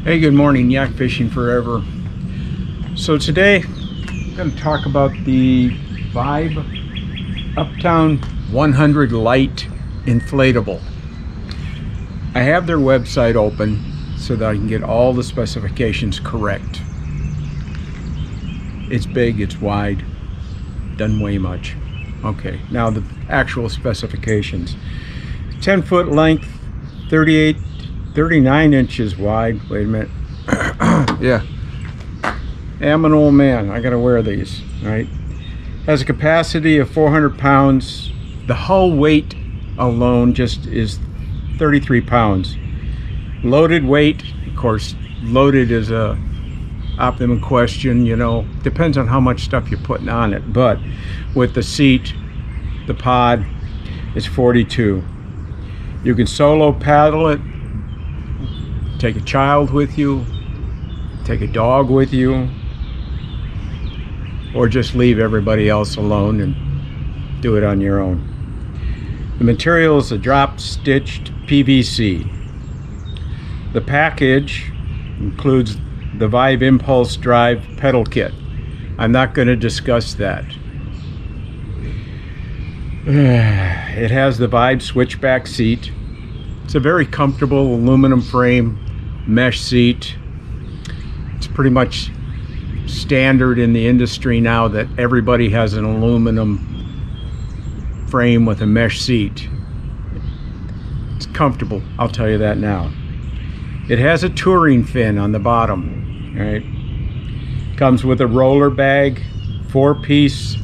Hey, good morning, Yak Fishing Forever. So today I'm going to talk about the Vibe Uptown 100 Lite Inflatable. I have their website open so that I can get all the specifications correct. It's big, it's wide, doesn't weigh much. Okay, now the actual specifications. 10-foot length, 39 inches wide. Wait a minute. Yeah. I'm an old man. I gotta wear these, right? Has a capacity of 400 pounds. The hull weight alone just is 33 pounds. Loaded weight, of course, loaded is a optimum question, you know, depends on how much stuff you're putting on it. But with the seat, the pod, it's 42. You can solo paddle it. Take a child with you, take a dog with you, or just leave everybody else alone and do it on your own. The material is a drop stitched PVC. The package includes the Vibe Impulse Drive pedal kit. I'm not going to discuss that. It has the Vibe switchback seat. It's a very comfortable aluminum frame mesh seat. It's pretty much standard in the industry now that everybody has an aluminum frame with a mesh seat. It's comfortable, I'll tell you that now. It has a touring fin on the bottom, right? Comes with a roller bag, 4-piece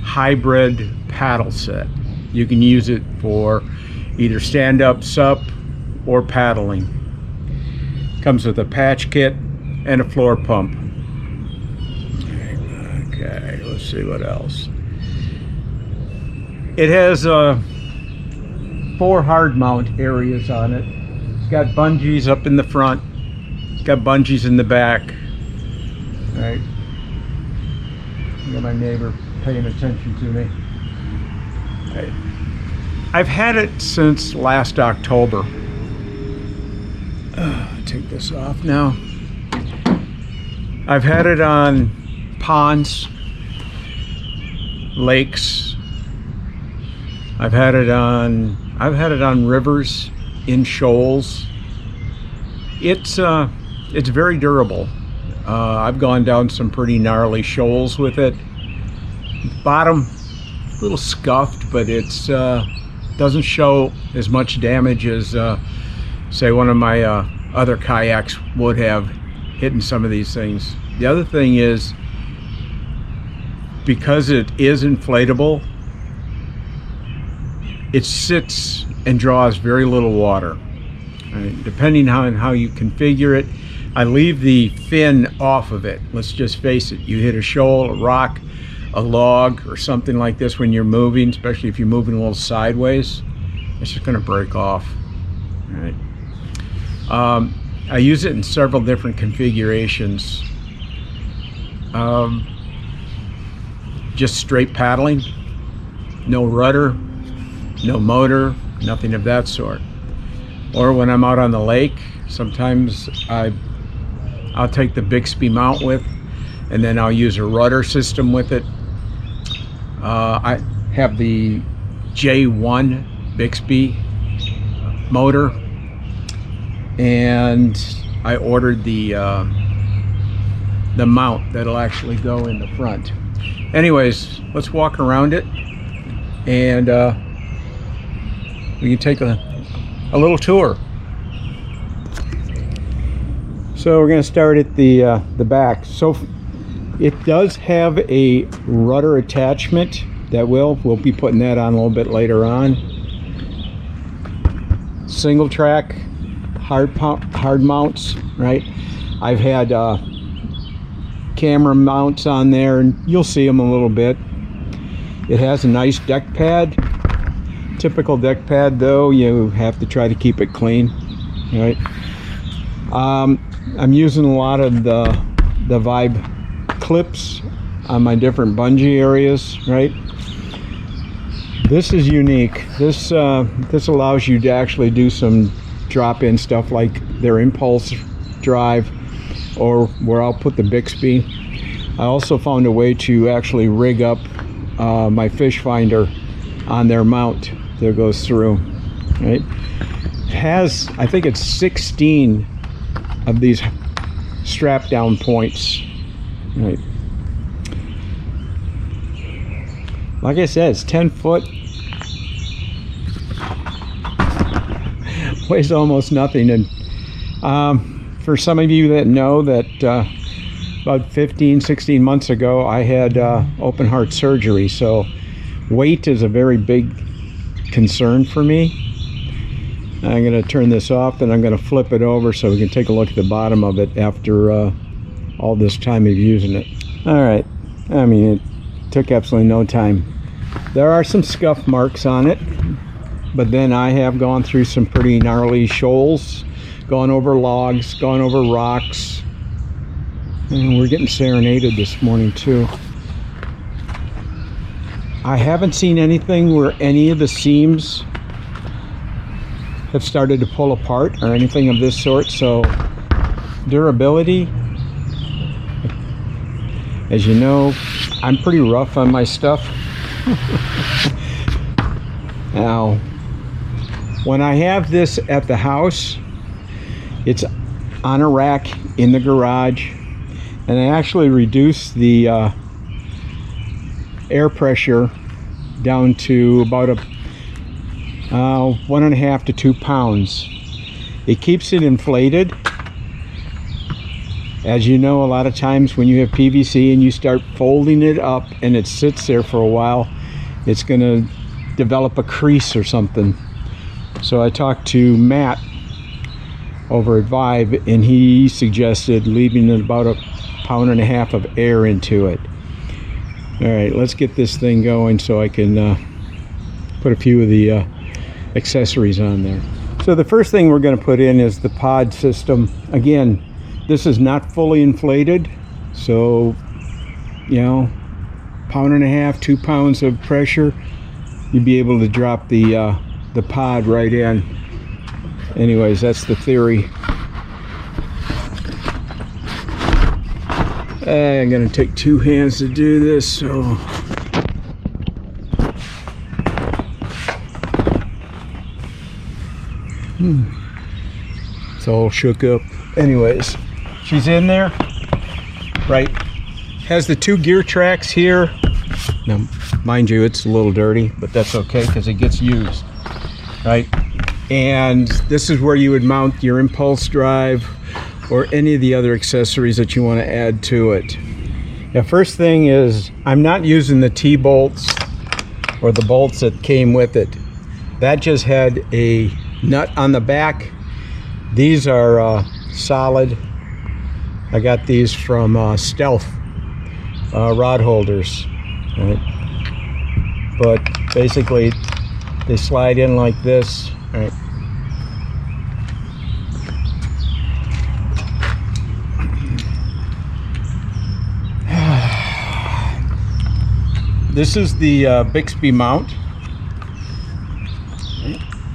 hybrid paddle set. You can use it for either stand-up, sup, or paddling. Comes with a patch kit and a floor pump. Okay, let's see what else. It has 4 hard mount areas on it. It's got bungees up in the front. It's got bungees in the back. All right. I got my neighbor paying attention to me. All right. I've had it since last October. Take this off now. I've had it on ponds, lakes. I've had it on rivers, in shoals. It's very durable. I've gone down some pretty gnarly shoals with it. Bottom a little scuffed, but it's doesn't show as much damage as say one of my other kayaks would have, hitting some of these things. The other thing is, because it is inflatable, it sits and draws very little water. Right? Depending on how you configure it, I leave the fin off of it. Let's just face it, you hit a shoal, a rock, a log, or something like this when you're moving, especially if you're moving a little sideways, it's just going to break off. All right. I use it in several different configurations. Just straight paddling, no rudder, no motor, nothing of that sort. Or when I'm out on the lake, sometimes I'll take the Bixby mount with, and then I'll use a rudder system with it. I have the J1 Bixby motor, and I ordered the mount that'll actually go in the front. Anyways, let's walk around it, and we can take a little tour. So we're going to start at the back. So it does have a rudder attachment that we'll be putting that on a little bit later on. Single track, hard mounts, right? I've had camera mounts on there, and you'll see them a little bit. It has a nice deck pad. Typical deck pad, though, you have to try to keep it clean, right? I'm using a lot of the Vibe clips on my different bungee areas, right? This is unique. This allows you to actually do some drop-in stuff like their Impulse drive or where I'll put the Bixby. I also found a way to actually rig up my fish finder on their mount that goes through, right? It has, I think it's 16 of these strap down points, right? Like I said, it's 10 foot, weighs almost nothing. And for some of you that know that about 15-16 months ago I had open heart surgery, so weight is a very big concern for me. I'm going to turn this off and I'm going to flip it over so we can take a look at the bottom of it after all this time of using it. All right, I mean, it took absolutely no time. There are some scuff marks on it, but then I have gone through some pretty gnarly shoals, gone over logs, gone over rocks, and we're getting serenaded this morning too. I haven't seen anything where any of the seams have started to pull apart or anything of this sort, so durability, as you know, I'm pretty rough on my stuff. Now, when I have this at the house, it's on a rack in the garage, and I actually reduce the air pressure down to about 1.5 to 2 pounds. It keeps it inflated. As you know, a lot of times when you have PVC and you start folding it up and it sits there for a while, it's going to develop a crease or something. So I talked to Matt over at Vibe, and he suggested leaving about 1.5 pounds of air into it. All right, let's get this thing going so I can put a few of the accessories on there. So the first thing we're going to put in is the pod system. Again, this is not fully inflated, so, you know, 1.5 pounds, 2 pounds of pressure, you'd be able to drop the pod right in. Anyways, that's the theory. I'm gonna take 2 hands to do this, so it's all shook up. Anyways, she's in there, right? Has the 2 gear tracks here. Now, mind you, it's a little dirty, but that's okay because it gets used, right? And this is where you would mount your impulse drive or any of the other accessories that you want to add to it. The first thing is, I'm not using the T-bolts or the bolts that came with it. That just had a nut on the back. These are solid. I got these from Stealth rod holders, right? But basically they slide in like this, right? This is the Bixby mount,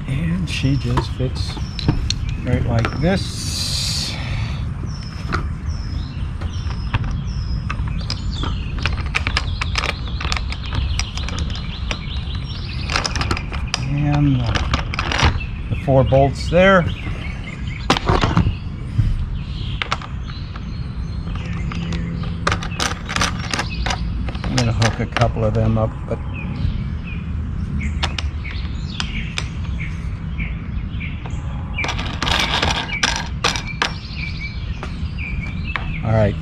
and she just fits right like this. And the 4 bolts there. I'm going to hook a couple of them up, but all right.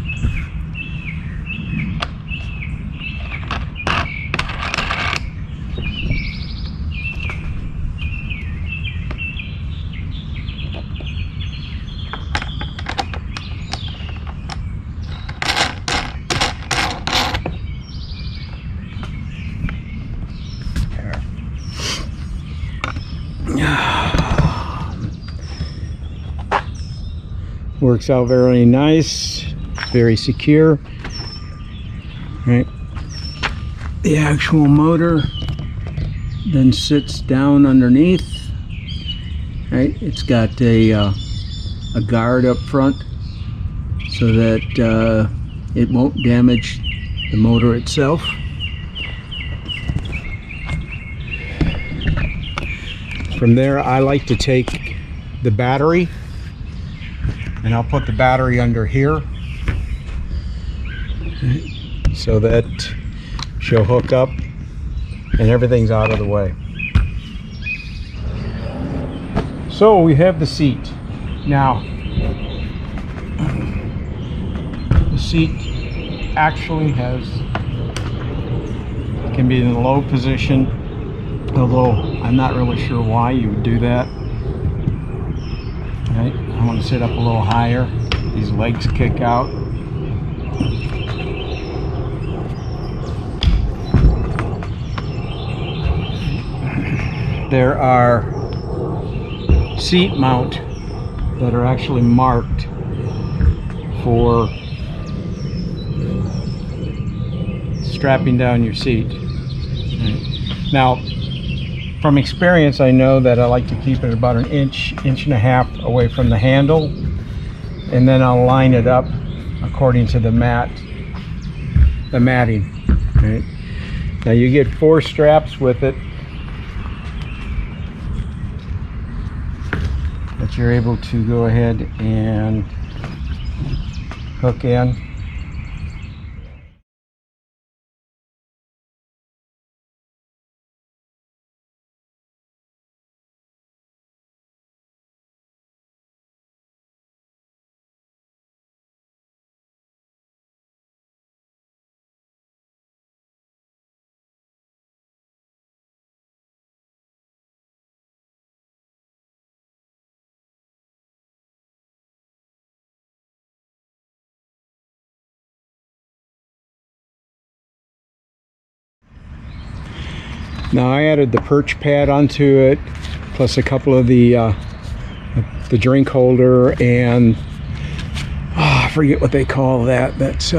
Works out very nice, very secure. Right, the actual motor then sits down underneath. Right, it's got a guard up front so that it won't damage the motor itself. From there, I like to take the battery, and I'll put the battery under here so that she'll hook up and everything's out of the way. So we have the seat. Now, the seat actually can be in a low position, although I'm not really sure why you would do that. Right, I want to sit up a little higher. These legs kick out. There are seat mount that are actually marked for strapping down your seat. Now, from experience, I know that I like to keep it about an inch and a half away from the handle, and then I'll line it up according to the matting. Right? Now you get 4 straps with it that you're able to go ahead and hook in. Now I added the perch pad onto it, plus a couple of the drink holder, and I forget what they call that. That's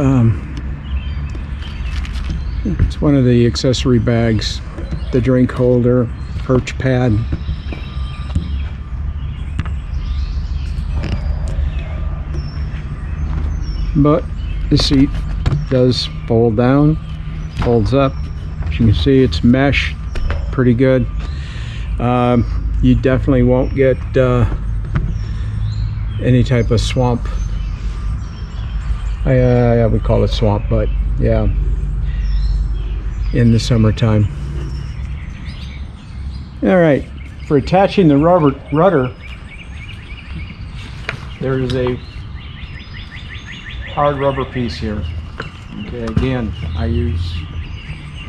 it's one of the accessory bags. The drink holder, perch pad. But the seat does fold down, folds up. As you can see, it's mesh, pretty good. You definitely won't get any type of swamp. I would call it swamp, but yeah, in the summertime. All right, for attaching the rudder, there is a hard rubber piece here. Okay, again, I use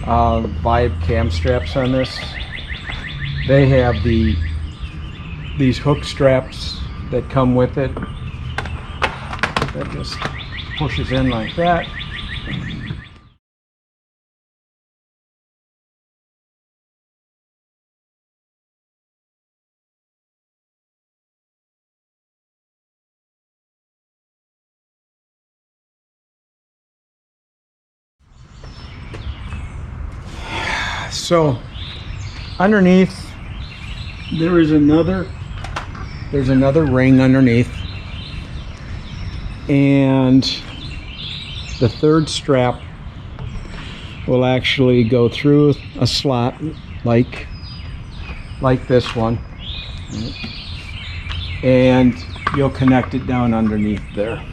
Vibe cam straps on this. They have these hook straps that come with it. That just pushes in like that. So underneath there's another ring underneath, and the third strap will actually go through a slot like this one, and you'll connect it down underneath there.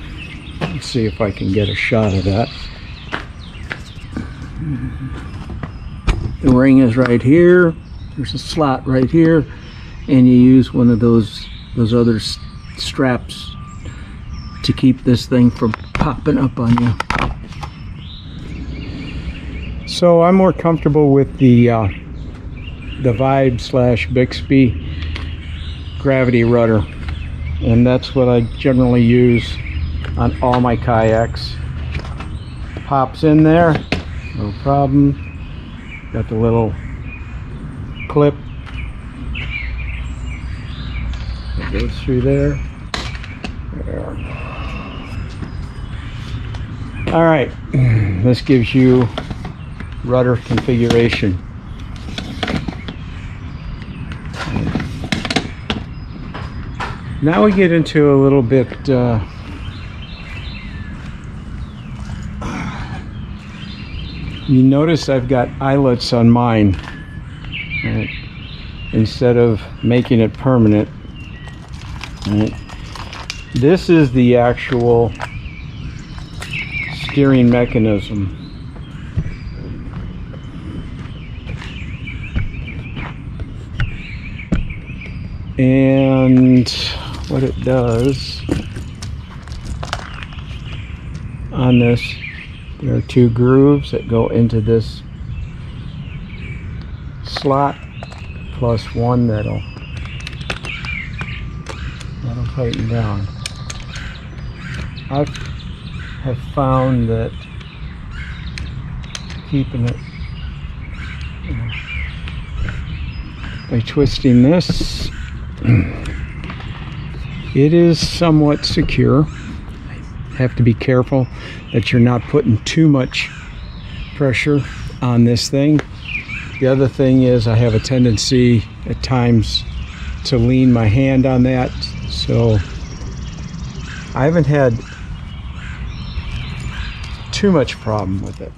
Let's see if I can get a shot of that. The ring is right here. There's a slot right here, and you use one of those other straps to keep this thing from popping up on you. So I'm more comfortable with the Vibe / Bixby gravity rudder, and that's what I generally use on all my kayaks. Pops in there, no problem. Got the little clip that goes through there. All right, this gives you rudder configuration. Now we get into a little bit You notice I've got eyelets on mine, right? Instead of making it permanent. Right? This is the actual steering mechanism. And what it does on this, there are 2 grooves that go into this slot, plus one that'll tighten down. I have found that keeping it, by twisting this, it is somewhat secure. Have to be careful that you're not putting too much pressure on this thing. The other thing is I have a tendency at times to lean my hand on that, so I haven't had too much problem with it.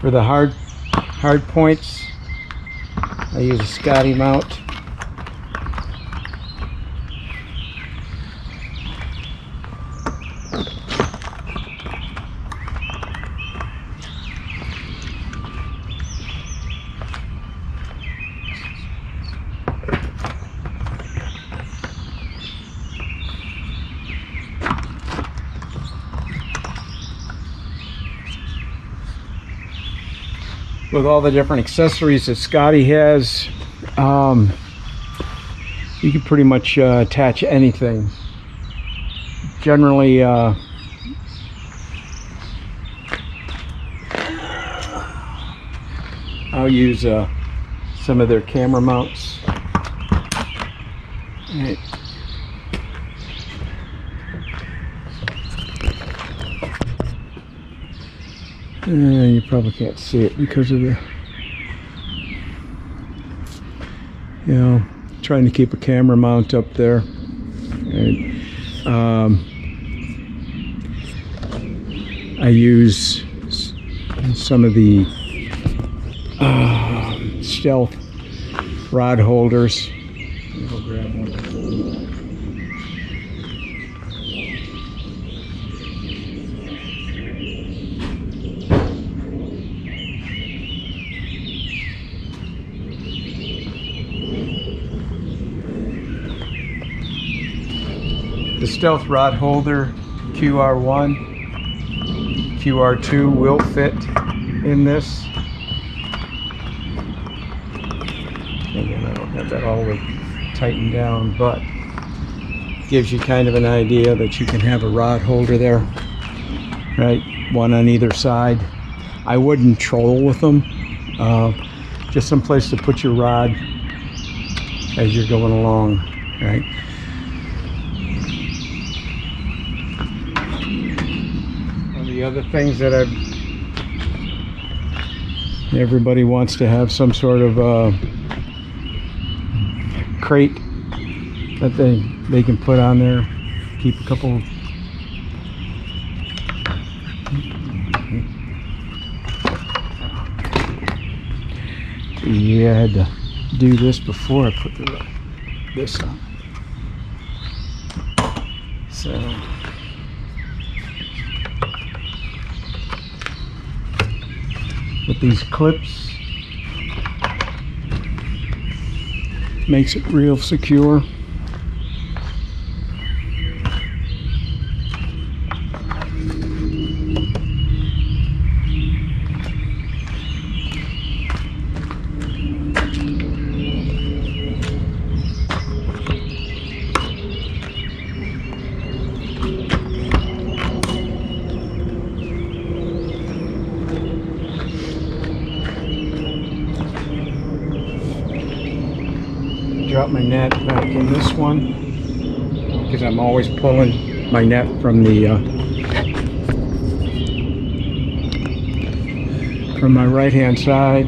For the hard points, I use a Scotty mount. With all the different accessories that Scotty has, you can pretty much attach anything. Generally, I'll use some of their camera mounts. Right. You probably can't see it because of the, trying to keep a camera mount up there. Right. I use some of the stealth rod holders. Go grab one. The stealth rod holder QR1, QR2 will fit in this. Again, I don't have that all the way tightened down, but gives you kind of an idea that you can have a rod holder there, right? One on either side. I wouldn't troll with them. Just some place to put your rod as you're going along, right? The other things that everybody wants to have some sort of crate that they can put on there, keep a couple. Yeah, I had to do this before I put this on. So. With these clips, makes it real secure. drop my net back in this one because I'm always pulling my net from the from my right hand side.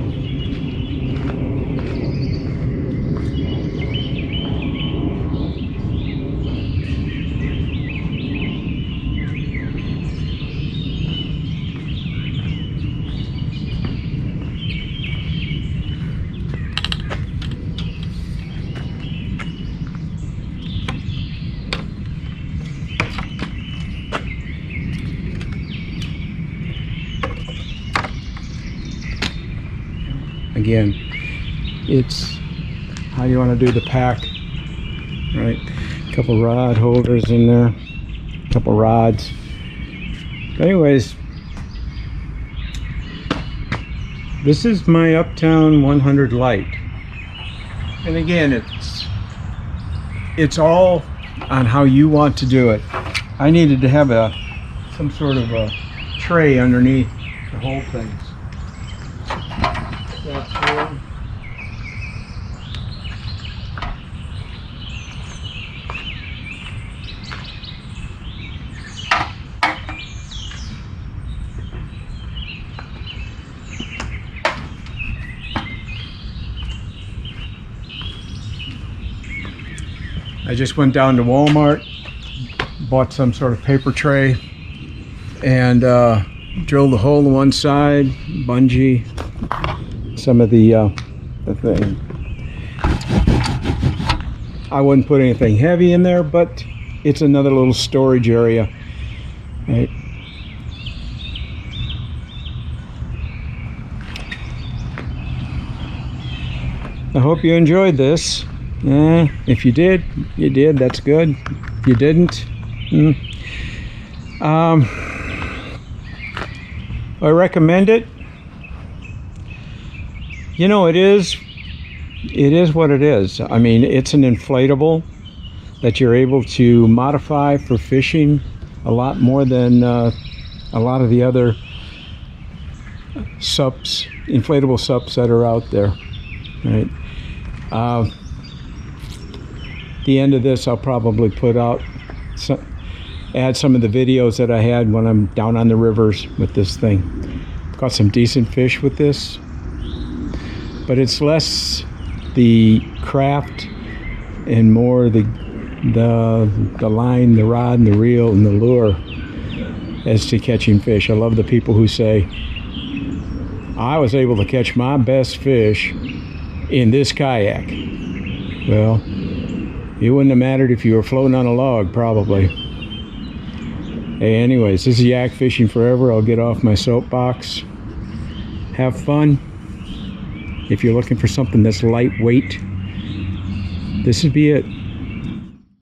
Again, it's how you want to do the pack, right? A couple rod holders in there, a couple rods. Anyways, this is my Uptown 100 Lite, and again, it's all on how you want to do it. I needed to have some sort of a tray underneath to hold things. That's one. I just went down to Walmart, bought some sort of paper tray, and drilled a hole in one side, bungee some of the thing. I wouldn't put anything heavy in there, but it's another little storage area, right? I hope you enjoyed this. If you did, you did. That's good. If you didn't, I recommend it. You know, it is what it is. I mean, it's an inflatable that you're able to modify for fishing a lot more than a lot of the other SUPs, inflatable SUPs that are out there, right? The end of this, I'll probably put out add some of the videos that I had when I'm down on the rivers with this thing. Caught some decent fish with this, but it's less the craft and more the line, the rod, and the reel, and the lure as to catching fish. I love the people who say, I was able to catch my best fish in this kayak. Well, it wouldn't have mattered if you were floating on a log, probably. Hey, anyways, this is Yak Fishing Forever. I'll get off my soapbox. Have fun. If you're looking for something that's lightweight, this would be it.